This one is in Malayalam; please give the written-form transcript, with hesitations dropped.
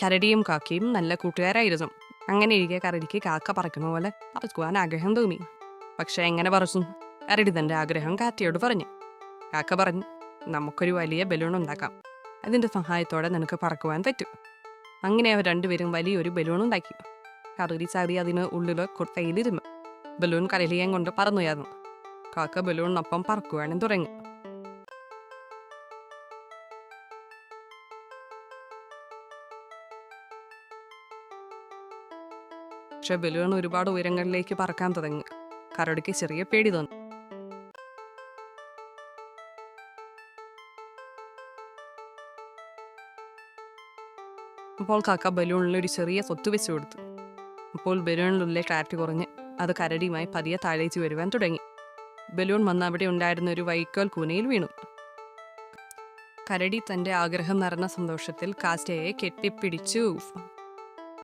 കരടിയും കാക്കയും നല്ല കൂട്ടുകാരായിരുന്നു. അങ്ങനെ ഇരിക്കെ കരടിക്ക് കാക്ക പറക്കുന്ന പോലെ പറക്കുവാൻ ആഗ്രഹം തോന്നി. പക്ഷെ എങ്ങനെ പറച്ചു? കരടി തന്റെ ആഗ്രഹം കാക്കയോട് പറഞ്ഞു. കാക്ക പറഞ്ഞു, നമുക്കൊരു വലിയ ബലൂൺ ഉണ്ടാക്കാം. അതിന്റെ സഹായത്തോടെ നിനക്ക് പറക്കുവാൻ പറ്റും. അങ്ങനെ അവർ രണ്ടുപേരും വലിയൊരു ബലൂൺ ഉണ്ടാക്കി. കരടി ചാടി അതിന് ഉള്ളിൽ കൊട്ടയിലിരുന്നു. ബലൂൺ കരടിയെയും കൊണ്ട് പറന്നുയർന്നു. കാക്ക ബലൂണിനൊപ്പം പറക്കുവാനും തുടങ്ങി. പക്ഷെ ബലൂൺ ഒരുപാട് ഉയരങ്ങളിലേക്ക് പറക്കാൻ തുടങ്ങി. കരടിക്ക് ചെറിയ പേടി തോന്നി. അപ്പോൾ കാക്ക ബലൂണിൽ ഒരു ചെറിയ സ്വത്ത് വെച്ചു കൊടുത്തു. അപ്പോൾ ബലൂണിനുള്ളിലെ ക്ലാരിറ്റി കുറഞ്ഞ് അത് കരടിയുമായി പതിയെ താഴേക്ക് വരുവാൻ തുടങ്ങി. ബലൂൺ വന്ന് അവിടെ ഉണ്ടായിരുന്ന ഒരു വൈക്കോൽ കൂനയിൽ വീണു. കരടി തന്റെ ആഗ്രഹം നിറഞ്ഞ സന്തോഷത്തിൽ കാക്കയെ കെട്ടിപ്പിടിച്ചു.